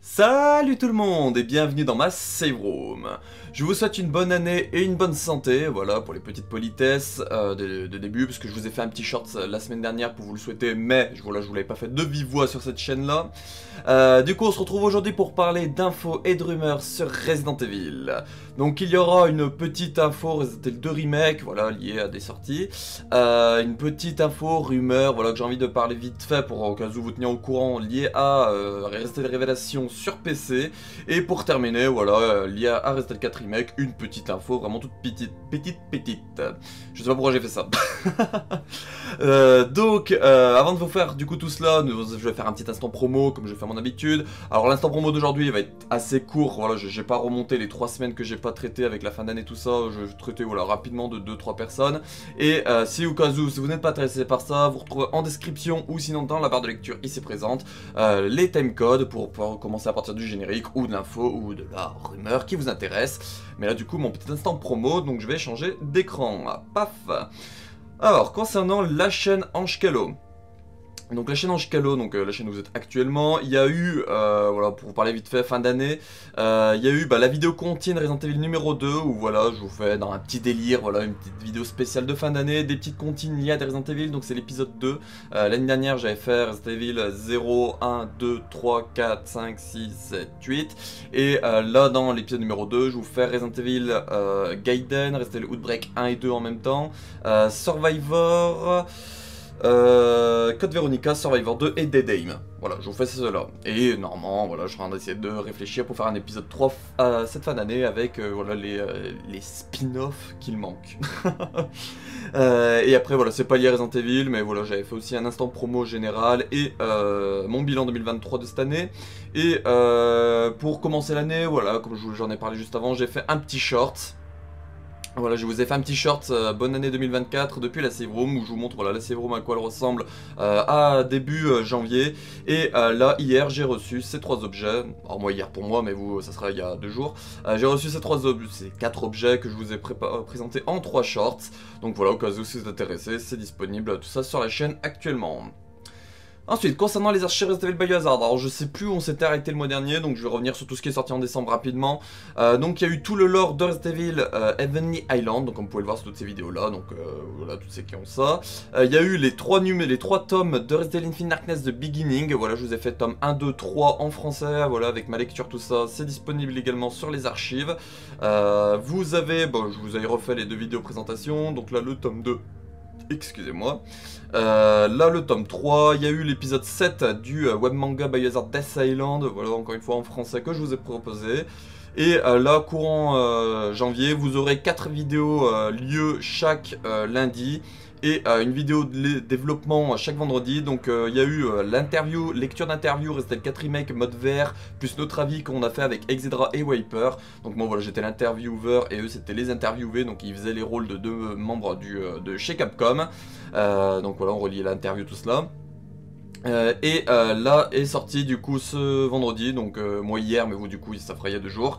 Salut tout le monde et bienvenue dans ma save room. Je vous souhaite une bonne année et une bonne santé, voilà, pour les petites politesses de début, parce que je vous ai fait un petit short la semaine dernière pour vous le souhaiter, mais voilà, je vous l'avais pas fait de vive voix sur cette chaîne-là. Du coup, on se retrouve aujourd'hui pour parler d'infos et de rumeurs sur Resident Evil. Donc il y aura une petite info Resident Evil 2 Remake, voilà, liée à des sorties. Une petite info, rumeur, voilà, que j'ai envie de parler vite fait pour au cas où vous tenir au courant, lié à Resident Evil Révélation sur PC. Et pour terminer, voilà, lié à Resident Evil 4 Remake, une petite info, vraiment toute petite. Je sais pas pourquoi j'ai fait ça. Avant de vous faire du coup tout cela, je vais faire un petit instant promo comme je fais à mon habitude. Alors l'instant promo d'aujourd'hui va être assez court, voilà, j'ai pas remonté les 3 semaines que j'ai pas traité avec la fin d'année tout ça, je vais traiter voilà, rapidement de 2-3 personnes. Et si au cas où, si vous n'êtes pas intéressé par ça, vous retrouvez en description ou sinon dans la barre de lecture ici présente les timecodes pour pouvoir commencer à partir du générique ou de l'info ou de la rumeur qui vous intéresse. Mais là du coup mon petit instant promo, donc je vais changer d'écran, paf. Alors concernant la chaîne Ange-Calo. Donc la chaîne Ange-Calo, donc la chaîne où vous êtes actuellement, il y a eu, voilà, pour vous parler vite fait, fin d'année, il y a eu la vidéo contine Resident Evil numéro 2, où voilà, je vous fais dans un petit délire, voilà, une petite vidéo spéciale de fin d'année, des petites contines liées à des Resident Evil, donc c'est l'épisode 2. L'année dernière, j'avais fait Resident Evil 0, 1, 2, 3, 4, 5, 6, 7, 8, et là, dans l'épisode numéro 2, je vous fais Resident Evil Gaiden, Resident Evil Outbreak 1 et 2 en même temps, Survivor... Code Veronica, Survivor 2 et Dead Aim. Voilà, je vous fais cela. Et normalement, voilà, je suis en train d'essayer de réfléchir pour faire un épisode 3 cette fin d'année avec voilà, les spin-offs qu'il manque. Et après, voilà, c'est pas lié à Resident Evil, mais voilà, j'avais fait aussi un instant promo général et mon bilan 2023 de cette année. Et pour commencer l'année, voilà, comme j'en ai parlé juste avant, j'ai fait un petit short. Voilà, je vous ai fait un petit short bonne année 2024 depuis la save room où je vous montre voilà, la save room à quoi elle ressemble à début janvier. Et là, hier, j'ai reçu ces 3 objets. Alors moi, hier pour moi, mais vous, ça sera il y a 2 jours. J'ai reçu ces 4 objets que je vous ai présentés en 3 shorts. Donc voilà, au cas où si vous êtes intéressé, c'est disponible tout ça sur la chaîne actuellement. Ensuite, concernant les archives Resident Evil Biohazard, alors je sais plus où on s'était arrêté le mois dernier, donc je vais revenir sur tout ce qui est sorti en décembre rapidement. Donc il y a eu tout le lore de Resident Evil Heavenly Island, donc comme vous pouvez le voir sur toutes ces vidéos là, donc voilà, toutes ceux qui ont ça. Il y a eu les 3 tomes de Resident Evil Infinite Darkness The Beginning, voilà, je vous ai fait tome 1, 2, 3 en français, voilà, avec ma lecture tout ça, c'est disponible également sur les archives. Vous avez, bon, je vous ai refait les 2 vidéos présentations, donc là le tome 2. Excusez-moi. Là, le tome 3, il y a eu l'épisode 7 du web manga Biohazard Death Island, voilà, encore une fois en français que je vous ai proposé. Et là, courant janvier, vous aurez 4 vidéos lieu chaque lundi. Et une vidéo de développement chaque vendredi. Donc il y a eu lecture d'interview Resident Evil 4 Remake mode VR, plus notre avis qu'on a fait avec Exedra et Wiper. Donc moi voilà, j'étais l'intervieweur et eux c'était les interviewés, donc ils faisaient les rôles de 2 membres de chez Capcom. Donc voilà, on reliait l'interview tout cela. Là est sorti du coup ce vendredi, donc moi hier, mais vous du coup ça fera il y a 2 jours,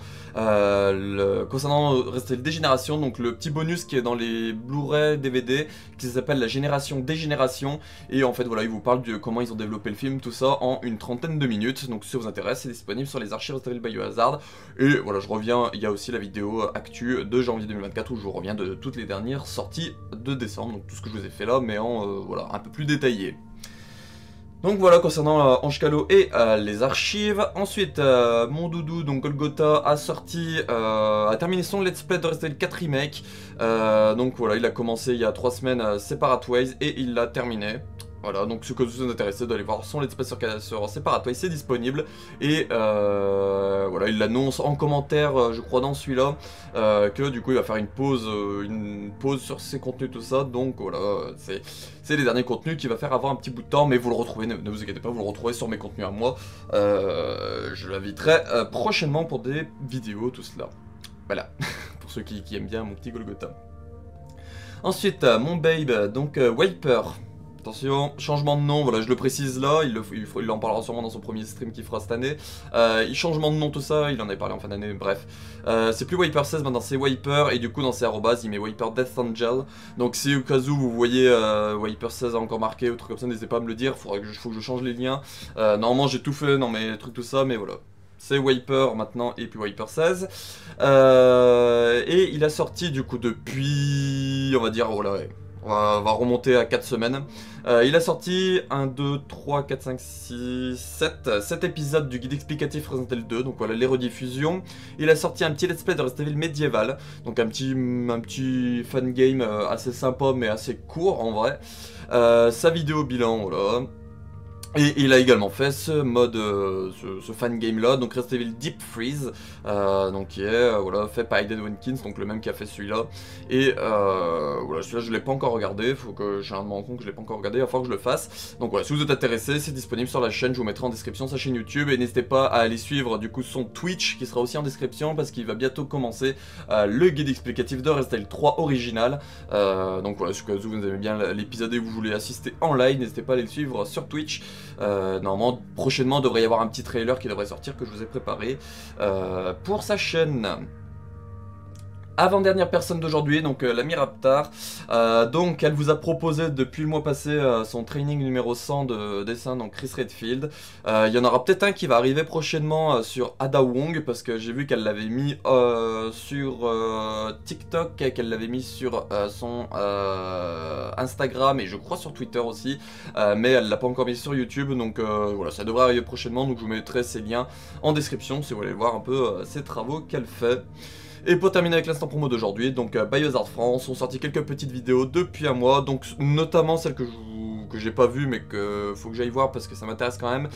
concernant Resident Evil Dégénération, donc le petit bonus qui est dans les Blu-ray DVD qui s'appelle la génération Dégénération, et en fait voilà, il vous parle de comment ils ont développé le film, tout ça en une trentaine de minutes. Donc si ça vous intéresse, c'est disponible sur les archives Resident Evil Biohazard. Et voilà, je reviens, il y a aussi la vidéo actu de janvier 2024 où je vous reviens de toutes les dernières sorties de décembre, donc tout ce que je vous ai fait là, mais en voilà, un peu plus détaillé. Donc voilà, concernant Ange-Calo et les archives. Ensuite, mon doudou, donc Golgotha, a terminé son let's play de Resident Evil 4 Remake. Donc voilà, il a commencé il y a 3 semaines Separate Ways et il l'a terminé. Voilà, donc si vous êtes intéressé d'aller voir son let's play sur Separate Ways, c'est disponible. Et voilà, il l'annonce en commentaire, je crois dans celui-là, que du coup il va faire une pause sur ses contenus, tout ça. Donc voilà, c'est les derniers contenus qu'il va faire avant un petit bout de temps, mais vous le retrouvez, ne vous inquiétez pas, vous le retrouvez sur mes contenus à moi. Je l'inviterai prochainement pour des vidéos, tout cela. Voilà, pour ceux qui aiment bien mon petit Golgotha. Ensuite, mon babe, donc Wiper. Attention, changement de nom, voilà, je le précise là, il en parlera sûrement dans son premier stream qu'il fera cette année. Changement de nom, tout ça, il en avait parlé en fin d'année, bref. C'est plus Wiper 16, maintenant c'est Wiper, et du coup dans ses arrobas, il met Wiper Death Angel. Donc si au cas où vous voyez Wiper 16 encore marqué ou truc comme ça, n'hésitez pas à me le dire, faut que je change les liens. Normalement j'ai tout fait dans mes trucs, tout ça, mais voilà. c'est Wiper maintenant et puis Wiper 16. Et il a sorti du coup depuis, on va dire, oh là, ouais, on va remonter à 4 semaines. Il a sorti 1, 2, 3, 4, 5, 6, 7 épisodes du guide explicatif Resident Evil 2, donc voilà les rediffusions. Il a sorti un petit let's play de Resident Evil médiéval, donc un petit fun game assez sympa mais assez court en vrai. Sa vidéo bilan, voilà. Et il a également fait ce mode, ce fan game là, donc Resident Evil Deep Freeze, donc qui est voilà, fait par Aiden Watkins, donc le même qui a fait celui-là. Et voilà, celui-là je l'ai pas encore regardé, faut que j'ai un de me rendre compte que je l'ai pas encore regardé, il va falloir que je le fasse. Donc voilà, si vous êtes intéressé, c'est disponible sur la chaîne, je vous mettrai en description sa chaîne YouTube, et n'hésitez pas à aller suivre du coup son Twitch qui sera aussi en description parce qu'il va bientôt commencer le guide explicatif de Resident Evil 3 original. Donc voilà, si vous aimez bien l'épisode et que vous voulez assister en live, n'hésitez pas à aller le suivre sur Twitch. Normalement, prochainement, il devrait y avoir un petit trailer qui devrait sortir que je vous ai préparé pour sa chaîne. Avant-dernière personne d'aujourd'hui, donc l'ami Raptar. Donc elle vous a proposé depuis le mois passé son training numéro 100 de dessin, donc Chris Redfield. Il y en aura peut-être un qui va arriver prochainement sur Ada Wong, parce que j'ai vu qu'elle l'avait mis sur TikTok, qu'elle l'avait mis sur son Instagram et je crois sur Twitter aussi, mais elle l'a pas encore mis sur YouTube, donc voilà, ça devrait arriver prochainement, donc je vous mettrai ses liens en description si vous voulez voir un peu ses travaux qu'elle fait. Et pour terminer avec l'instant promo d'aujourd'hui, donc BioHazard France ont sorti quelques petites vidéos depuis un mois, donc notamment celle que j'ai pas vue mais que faut que j'aille voir parce que ça m'intéresse quand même.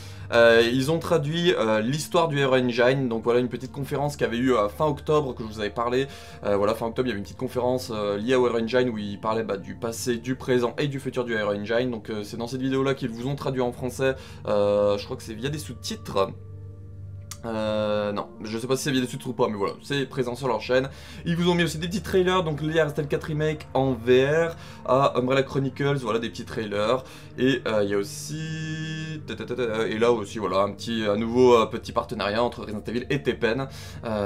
Ils ont traduit l'histoire du Hero Engine, donc voilà une petite conférence qui avait eu fin octobre que je vous avais parlé. Voilà, fin octobre il y avait une petite conférence liée au Hero Engine où ils parlaient du passé, du présent et du futur du Hero Engine. Donc c'est dans cette vidéo là qu'ils vous ont traduit en français, je crois que c'est via des sous-titres. Non, je sais pas si c'est via des sous-titres ou pas, mais voilà, c'est présent sur leur chaîne. Ils vous ont mis aussi des petits trailers, donc liés à Resident Evil 4 Remake en VR, à Umbrella Chronicles, voilà des petits trailers. Et il y a aussi... Et là aussi, voilà, un nouveau petit partenariat entre Resident Evil et Tepen.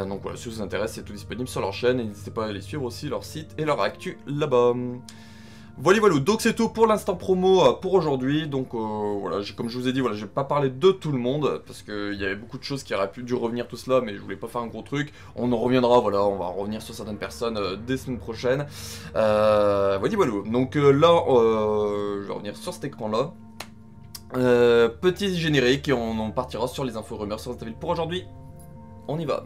Donc voilà, si ça vous intéresse, c'est tout disponible sur leur chaîne, et n'hésitez pas à aller suivre aussi leur site et leur actu là-bas. Voilà, donc c'est tout pour l'instant promo pour aujourd'hui. Donc voilà, comme je vous ai dit, voilà, je vais pas parler de tout le monde parce qu'il y avait beaucoup de choses qui auraient pu dû revenir tout cela, mais je voulais pas faire un gros truc. On en reviendra, voilà, on va revenir sur certaines personnes dès semaines prochaines. Voilà. Donc là, je vais revenir sur cet écran là. Petit générique et on partira sur les infos rumeurs sur Resident Evil pour aujourd'hui. On y va.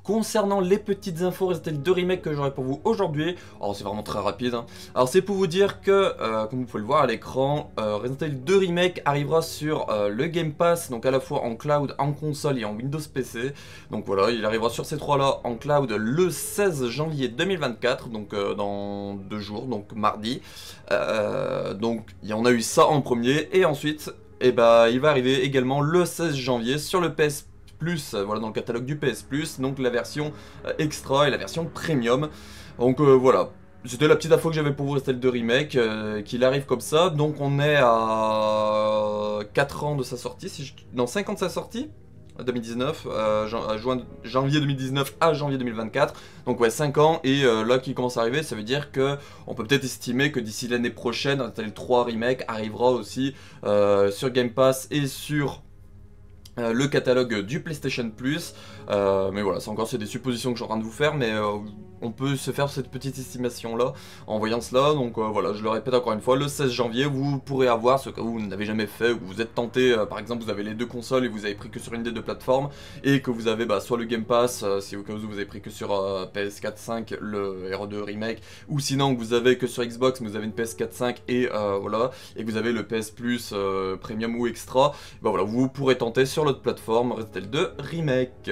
Concernant les petites infos Resident Evil 2 Remake que j'aurai pour vous aujourd'hui, alors c'est vraiment très rapide, hein. Alors c'est pour vous dire que, comme vous pouvez le voir à l'écran, Resident Evil 2 Remake arrivera sur le Game Pass, donc à la fois en cloud, en console et en Windows PC. Donc voilà, il arrivera sur ces trois-là en cloud le 16 janvier 2024, donc dans 2 jours, donc mardi. Donc on a eu ça en premier, et ensuite, il va arriver également le 16 janvier sur le PS Plus, voilà, dans le catalogue du PS Plus, donc la version extra et la version premium. Donc voilà, c'était la petite info que j'avais pour vous, Resident Evil 2 Remake, qu'il arrive comme ça. Donc on est à 4 ans de sa sortie, non 5 ans de sa sortie, 2019, janvier 2019 à janvier 2024, donc ouais 5 ans, et là qui commence à arriver, ça veut dire que on peut peut-être estimer que d'ici l'année prochaine, Resident Evil 3 Remake arrivera aussi sur Game Pass et sur le catalogue du PlayStation Plus, mais voilà, c'est des suppositions que je suis en train de vous faire, mais on peut se faire cette petite estimation là en voyant cela. Donc voilà, je le répète encore une fois, le 16 janvier vous pourrez avoir, ce que vous n'avez jamais fait, ou que vous êtes tenté, par exemple vous avez les deux consoles et vous avez pris que sur une des deux plateformes, et que vous avez soit le Game Pass, si au cas où vous avez pris que sur PS4 5 le RE2 Remake, ou sinon vous avez que sur Xbox mais vous avez une PS4 5 et voilà, et que vous avez le PS Plus Premium ou Extra, voilà, vous pourrez tenter sur l'autre plateforme Resident Evil 2 Remake.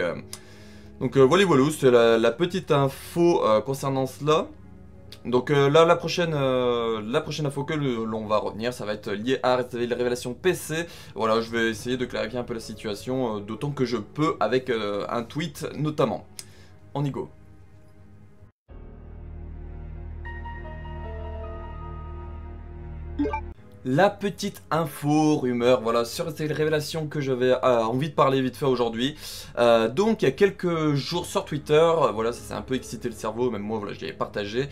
Donc voilà, c'était la petite info concernant cela. Donc là, la prochaine info que l'on va retenir, ça va être lié à Resident Evil Révélation PC. Voilà, je vais essayer de clarifier un peu la situation, d'autant que je peux avec un tweet notamment. On y go. La petite info, rumeur, voilà, sur cette révélation que j'avais envie de parler vite fait aujourd'hui. Donc, il y a quelques jours sur Twitter, voilà, ça s'est un peu excité le cerveau, même moi, voilà, je l'avais partagé.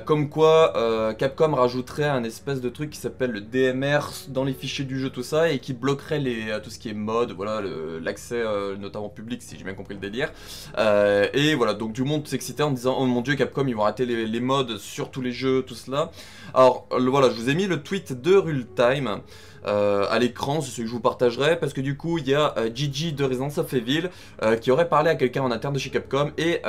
Comme quoi, Capcom rajouterait un espèce de truc qui s'appelle le DMR dans les fichiers du jeu, tout ça, et qui bloquerait tout ce qui est mode, voilà, l'accès notamment public, si j'ai bien compris le délire. Et voilà, donc du monde s'excitait en disant, oh mon dieu, Capcom, ils vont rater les modes sur tous les jeux, tout cela. Alors, voilà, je vous ai mis le tweet de Rultime à l'écran, c'est ce que je vous partagerai, parce que du coup, il y a Gigi de Resident Evil qui aurait parlé à quelqu'un en interne de chez Capcom et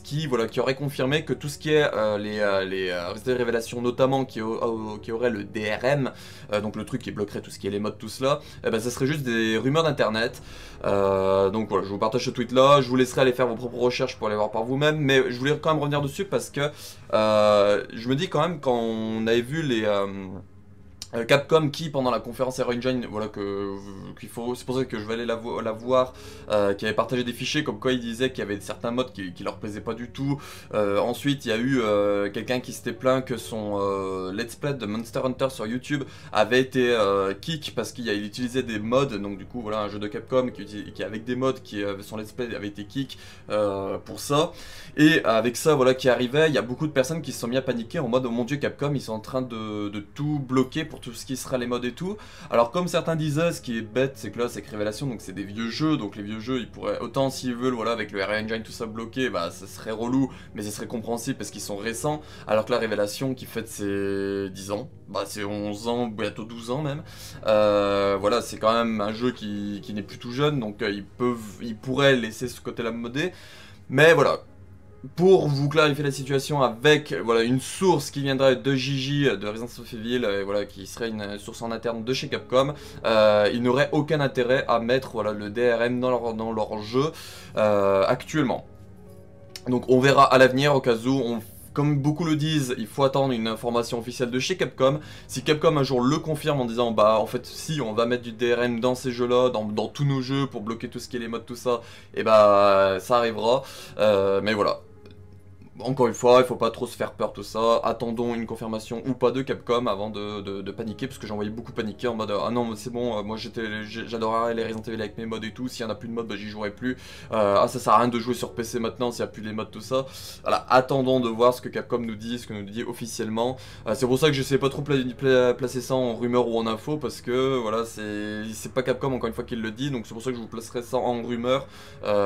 qui aurait confirmé que tout ce qui est les révélations, notamment qui aurait le DRM, donc le truc qui bloquerait tout ce qui est les mods, tout cela, ça serait juste des rumeurs d'internet. Donc voilà, je vous partage ce tweet là, je vous laisserai aller faire vos propres recherches pour aller voir par vous-même, mais je voulais quand même revenir dessus parce que je me dis quand même, quand on avait vu les Capcom qui pendant la conférence Hero Engine, voilà c'est pour ça que je vais aller la voir, qui avait partagé des fichiers comme quoi il disait qu'il y avait certains modes qui leur plaisaient pas du tout. Ensuite il y a eu quelqu'un qui s'était plaint que son let's play de Monster Hunter sur YouTube avait été kick parce qu'il utilisait des mods, donc du coup voilà, un jeu de Capcom qui avec des mods, son let's play avait été kick pour ça. Et avec ça voilà qui arrivait, il y a beaucoup de personnes qui se sont mis à paniquer en mode oh mon dieu, Capcom ils sont en train de tout bloquer pour tout ce qui sera les mods et tout. Alors comme certains disaient, ce qui est bête c'est que là c'est que Révélation, donc c'est des vieux jeux, donc les vieux jeux ils pourraient autant s'ils veulent, voilà, avec le RE Engine tout ça bloqué, bah ça serait relou, mais ce serait compréhensible parce qu'ils sont récents, alors que la Révélation qui fête ses 10 ans, bah c'est 11 ans, bientôt 12 ans même, voilà, c'est quand même un jeu qui n'est plus tout jeune, donc ils pourraient laisser ce côté là modé, mais voilà. Pour vous clarifier la situation avec voilà, une source qui viendrait de Gigi, de Resident Evil, voilà, qui serait une source en interne de chez Capcom, ils n'auraient aucun intérêt à mettre voilà, le DRM dans leur jeu actuellement. Donc on verra à l'avenir, au cas où, comme beaucoup le disent, il faut attendre une information officielle de chez Capcom. Si Capcom un jour le confirme en disant bah en fait si on va mettre du DRM dans ces jeux là, dans tous nos jeux pour bloquer tout ce qui est les mods, tout ça, et bah ça arrivera, mais voilà. Encore une fois, il faut pas trop se faire peur tout ça, attendons une confirmation ou pas de Capcom avant de paniquer, parce que j'en voyais beaucoup paniquer en mode ah non c'est bon, moi j'adorerais les Resident Evil avec mes mods et tout, s'il y en a plus de mods bah j'y jouerai plus, ah ça sert à rien de jouer sur PC maintenant s'il y a plus les mods tout ça, voilà, attendons de voir ce que Capcom nous dit, ce que nous dit officiellement, c'est pour ça que je sais pas trop placer ça en rumeur ou en info, parce que voilà c'est pas Capcom encore une fois qui le dit, donc c'est pour ça que je vous placerai ça en rumeur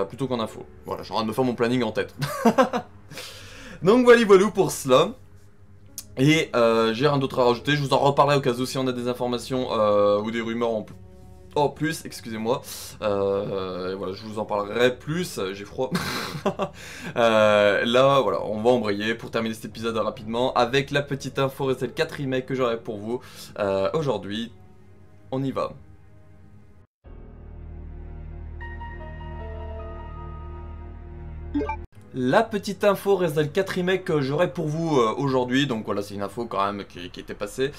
plutôt qu'en info, voilà, j'ai en train de me faire mon planning en tête. Donc voilà pour cela. Et j'ai rien d'autre à rajouter, je vous en reparlerai au cas où si on a des informations ou des rumeurs en plus, excusez-moi. Voilà, je vous en parlerai plus, j'ai froid. Là, voilà, on va embrayer pour terminer cet épisode rapidement avec la petite info Resident 4 Remake que j'aurai pour vous aujourd'hui. On y va. La petite info Resident 4 Remake que j'aurai pour vous aujourd'hui, donc voilà c'est une info quand même qui était passée,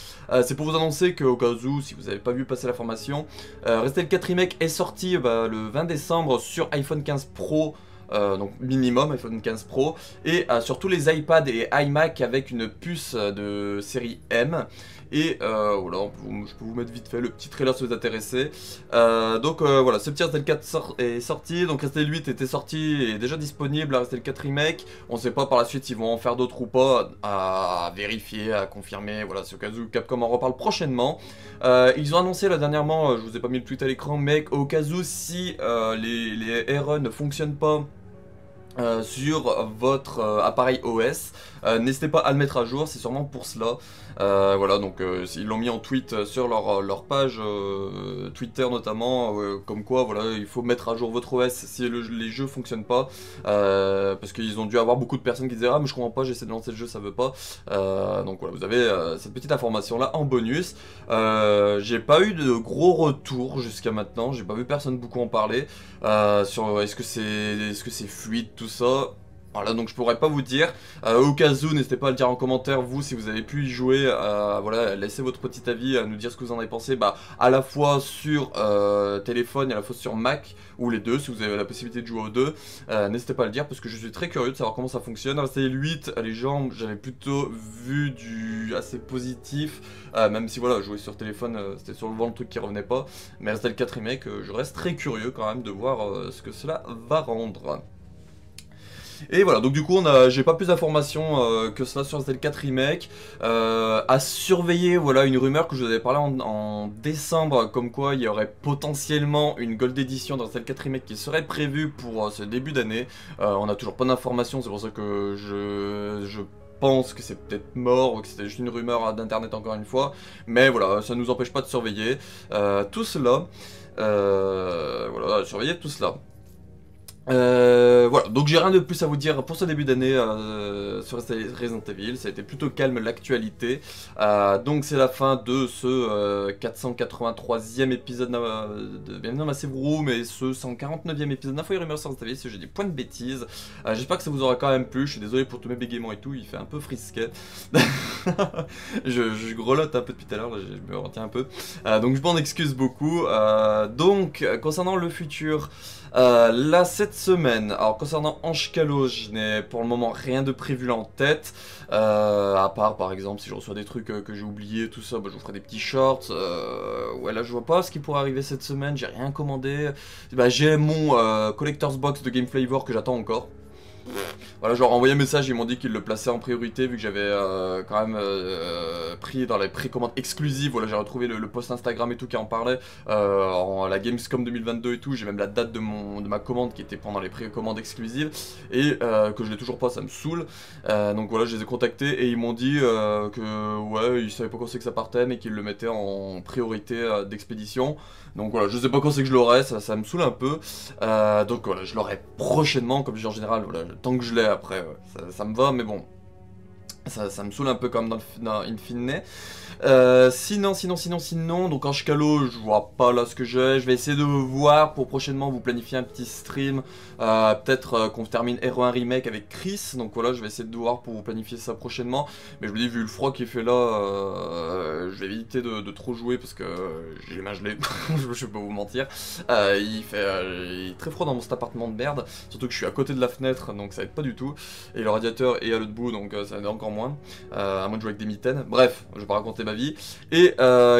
c'est pour vous annoncer qu'au cas où, si vous n'avez pas vu passer la formation, Resident 4 Remake est sorti le 20 décembre sur iPhone 15 Pro, donc minimum iPhone 15 Pro, et sur tous les iPads et iMac avec une puce de série M. Et voilà, je peux vous mettre vite fait le petit trailer si vous êtes intéressé. Donc voilà, ce petit Resident 4 est sorti, donc Resident 8 était sorti et déjà disponible à Resident 4 Remake. On sait pas par la suite s'ils vont en faire d'autres ou pas, à vérifier, à confirmer, voilà, c'est au cas où Capcom en reparle prochainement. Ils ont annoncé là dernièrement, je vous ai pas mis le tweet à l'écran, mais au cas où si les RE ne fonctionnent pas sur votre appareil OS, n'hésitez pas à le mettre à jour, c'est sûrement pour cela. Voilà, donc ils l'ont mis en tweet sur leur page Twitter notamment, comme quoi voilà, il faut mettre à jour votre OS si les jeux fonctionnent pas, parce qu'ils ont dû avoir beaucoup de personnes qui disaient ah mais je comprends pas, j'essaie de lancer le jeu, ça veut pas. Donc voilà, vous avez cette petite information là en bonus. J'ai pas eu de gros retours jusqu'à maintenant, j'ai pas vu personne beaucoup en parler sur est-ce que c'est fluide tout ça. Voilà, donc je pourrais pas vous dire. Au cas où, n'hésitez pas à le dire en commentaire, vous, si vous avez pu y jouer. Voilà, laissez votre petit avis, à nous dire ce que vous en avez pensé. Bah, à la fois sur téléphone et à la fois sur Mac, ou les deux, si vous avez la possibilité de jouer aux deux. N'hésitez pas à le dire, parce que je suis très curieux de savoir comment ça fonctionne. Rester 8, les gens, j'avais plutôt vu du assez positif. Même si, voilà, jouer sur téléphone, c'était souvent le truc qui revenait pas. Mais rester le 4 remake, je reste très curieux quand même de voir ce que cela va rendre. Et voilà, donc du coup j'ai pas plus d'informations que cela sur Resident Evil 4 Remake. À surveiller, voilà, une rumeur que je vous avais parlé en décembre, comme quoi il y aurait potentiellement une Gold Edition dans Resident Evil 4 Remake qui serait prévue pour ce début d'année. On a toujours pas d'informations, c'est pour ça que je pense que c'est peut-être mort ou que c'était juste une rumeur d'internet encore une fois. Mais voilà, ça nous empêche pas de surveiller tout cela. Voilà, surveiller tout cela. Voilà, donc j'ai rien de plus à vous dire pour ce début d'année sur Resident Evil, ça a été plutôt calme l'actualité, donc c'est la fin de ce 483e épisode de Bienvenue dans ma Save Room et ce 149e épisode d'Info et Rumeurs sur Resident Evil, si j'ai des points de bêtises. J'espère que ça vous aura quand même plu, je suis désolé pour tous mes bégaiements et tout, il fait un peu frisquet. je grelotte un peu depuis tout à l'heure, je me retiens un peu, donc je m'en excuse beaucoup. Donc concernant le futur, là cette semaine, alors concernant Ange Calo, je n'ai pour le moment rien de prévu là en tête, à part par exemple si je reçois des trucs que j'ai oubliés, tout ça, bah, je vous ferai des petits shorts. Ouais, là je vois pas ce qui pourrait arriver cette semaine, j'ai rien commandé. Bah, j'ai mon Collector's Box de Game Flavor que j'attends encore. Voilà, je leur ai envoyé un message, ils m'ont dit qu'ils le plaçaient en priorité vu que j'avais quand même pris dans les précommandes exclusives. Voilà, j'ai retrouvé le post Instagram et tout qui en parlait, en la Gamescom 2022 et tout. J'ai même la date de ma commande qui était pendant les précommandes exclusives et que je l'ai toujours pas, ça me saoule. Donc voilà, je les ai contactés et ils m'ont dit que ouais, ils savaient pas quand c'est que ça partait mais qu'ils le mettaient en priorité d'expédition. Donc voilà, je sais pas quand c'est que je l'aurai, ça me saoule un peu. Donc voilà, je l'aurai prochainement, comme je dis en général, voilà, tant que je l'ai après, ça me va, mais bon. Ça me saoule un peu comme dans In Fine. Sinon, donc en Chicalo, je vois pas là ce que j'ai. Je vais essayer de voir pour prochainement vous planifier un petit stream. Peut-être qu'on termine RE1 Remake avec Chris. Donc voilà, je vais essayer de voir pour vous planifier ça prochainement. Mais je me dis, vu le froid qu'il fait là, je vais éviter de trop jouer parce que j'ai les mains gelées. Je vais pas vous mentir. Il est très froid dans cet appartement de merde. Surtout que je suis à côté de la fenêtre, donc ça aide pas du tout. Et le radiateur est à l'autre bout, donc ça aide encore moins. À moins de jouer avec des mitaines. Bref, je vais pas raconter ma vie. Et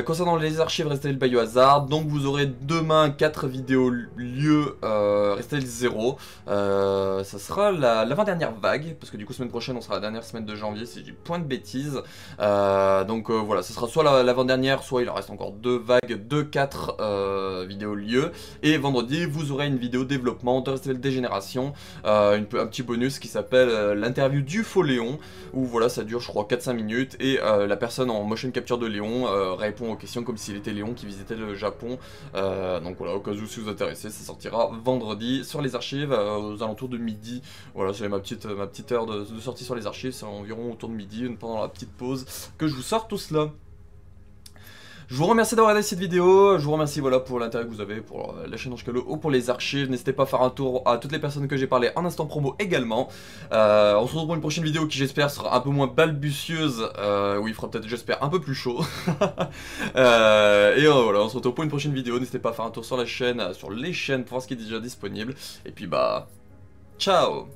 concernant les archives Resident Evil Biohazard, donc vous aurez demain 4 vidéos lieu Resident Evil 0. Ça sera l'avant-dernière vague, parce que du coup semaine prochaine on sera la dernière semaine de janvier si j'ai point de bêtises. Donc voilà, ce sera soit l'avant-dernière, soit il en reste encore 2 vagues de 4 vidéos lieu. Et vendredi vous aurez une vidéo développement de Resident Evil Dégénération, un petit bonus qui s'appelle l'interview du faux Léon, où voilà ça dure je crois 4-5 minutes et la personne en motion capture de Léon répond aux questions comme s'il était Léon qui visitait le Japon. Donc voilà, au cas où si vous intéressez, ça sortira vendredi sur les archives aux alentours de midi. Voilà, c'est ma petite heure de sortie sur les archives, c'est environ autour de midi, pendant la petite pause que je vous sors tout cela. Je vous remercie d'avoir regardé cette vidéo, je vous remercie voilà, pour l'intérêt que vous avez pour la chaîne Ange Calo ou pour les archives. N'hésitez pas à faire un tour à toutes les personnes que j'ai parlé en instant promo également. On se retrouve pour une prochaine vidéo qui j'espère sera un peu moins balbucieuse, où il fera peut-être j'espère un peu plus chaud. Et voilà, on se retrouve pour une prochaine vidéo, n'hésitez pas à faire un tour sur la chaîne, sur les chaînes pour voir ce qui est déjà disponible. Et puis bah, ciao!